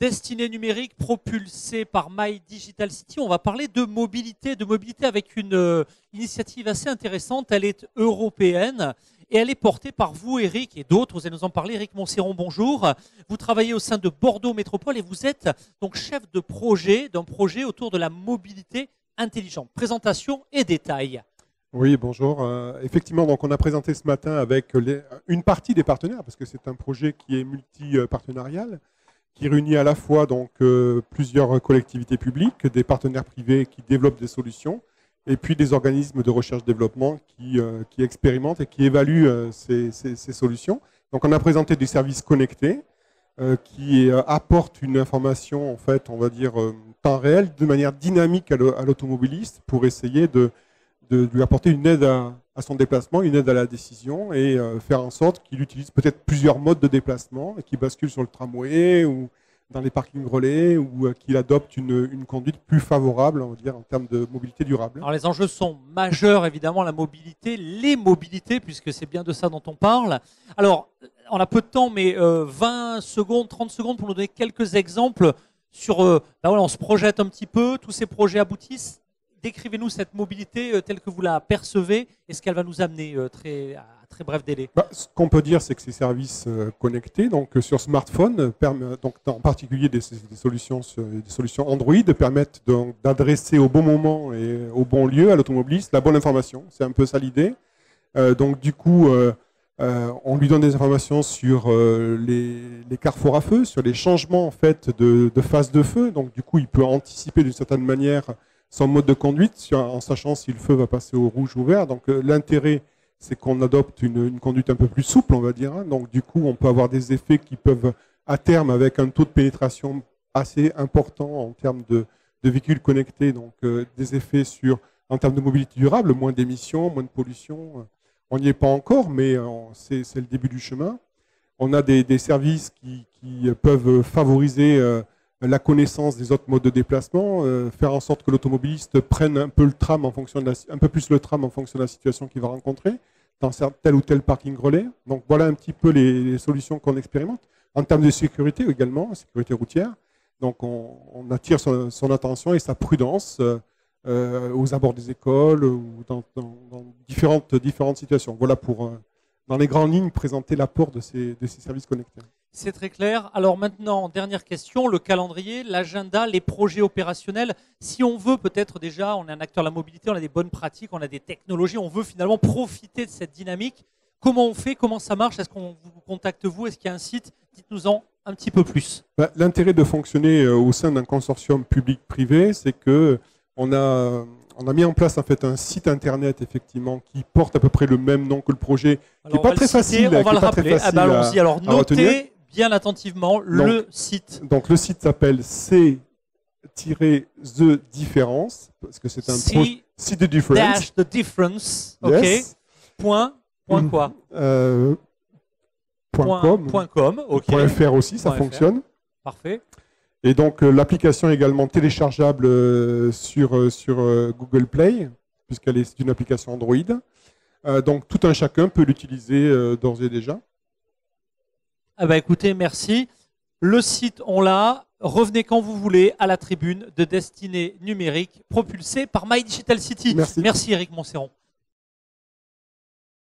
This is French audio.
Destinée numérique propulsée par My Digital City. On va parler de mobilité avec une initiative assez intéressante. Elle est européenne et elle est portée par vous, Eric, et d'autres. Vous allez nous en parler. Eric Montserron, bonjour. Vous travaillez au sein de Bordeaux Métropole et vous êtes donc chef de projet d'un projet autour de la mobilité intelligente. Présentation et détails. Oui, bonjour. Effectivement, donc on a présenté ce matin avec une partie des partenaires, parce que c'est un projet qui est multi-partenarial, qui réunit à la fois donc, plusieurs collectivités publiques, des partenaires privés qui développent des solutions, et puis des organismes de recherche-développement qui expérimentent et qui évaluent ces solutions. Donc on a présenté des services connectés qui apportent une information, en fait, on va dire, temps réel, de manière dynamique à l'automobiliste pour essayer de lui apporter une aide à son déplacement, une aide à la décision et faire en sorte qu'il utilise peut-être plusieurs modes de déplacement et qu'il bascule sur le tramway ou dans les parkings relais ou qu'il adopte une conduite plus favorable, on va dire, en termes de mobilité durable. Alors les enjeux sont majeurs, évidemment, la mobilité, les mobilités, puisque c'est bien de ça dont on parle. Alors, on a peu de temps, mais 20 secondes, 30 secondes pour nous donner quelques exemples sur... voilà, on se projette un petit peu, tous ces projets aboutissent. Décrivez-nous cette mobilité telle que vous la percevez et ce qu'elle va nous amener à très bref délai. Ce qu'on peut dire, c'est que ces services connectés, donc sur smartphone, donc en particulier des solutions Android, permettent d'adresser au bon moment et au bon lieu à l'automobiliste la bonne information. C'est un peu ça l'idée. Donc du coup, on lui donne des informations sur les carrefours à feu, sur les changements en fait de phase de feu. Donc du coup, il peut anticiper d'une certaine manière son mode de conduite, en sachant si le feu va passer au rouge ou au vert. Donc l'intérêt, c'est qu'on adopte une conduite un peu plus souple, on va dire. Donc du coup, on peut avoir des effets qui peuvent, à terme, avec un taux de pénétration assez important en termes de véhicules connectés, donc des effets en termes de mobilité durable, moins d'émissions, moins de pollution. On n'y est pas encore, mais c'est le début du chemin. On a des services qui peuvent favoriser la connaissance des autres modes de déplacement, faire en sorte que l'automobiliste prenne un peu un peu plus le tram en fonction de la situation qu'il va rencontrer dans tel ou tel parking relais. Donc voilà un petit peu les solutions qu'on expérimente. En termes de sécurité également, sécurité routière. Donc on attire son attention et sa prudence aux abords des écoles ou dans différentes situations. Voilà pour, dans les grandes lignes, présenter l'apport de ces services connectés. C'est très clair. Alors maintenant, dernière question, le calendrier, l'agenda, les projets opérationnels. Si on veut peut-être déjà, on est un acteur de la mobilité, on a des bonnes pratiques, on a des technologies, on veut finalement profiter de cette dynamique. Comment on fait? Comment ça marche? Est-ce qu'on vous contacte vous? Est-ce qu'il y a un site? Dites-nous-en un petit peu plus. L'intérêt de fonctionner au sein d'un consortium public-privé, c'est que on a mis en place en fait un site internet effectivement qui porte à peu près le même nom que le projet, qui n'est pas très facile. On va le rappeler. Allons-y. Alors notez bien attentivement le site. Donc le site s'appelle C-The Difference, parce que c'est un site de difference. The difference. Yes. OK. Point quoi .com. OK. .fr aussi, ça fonctionne. Parfait. Et donc l'application est également téléchargeable sur Google Play, c'est une application Android. Donc tout un chacun peut l'utiliser d'ores et déjà. Ah bah écoutez, merci. Le site, on l'a. Revenez quand vous voulez à la tribune de Destinée numérique propulsée par My Digital City. Merci. Merci Eric Montserron.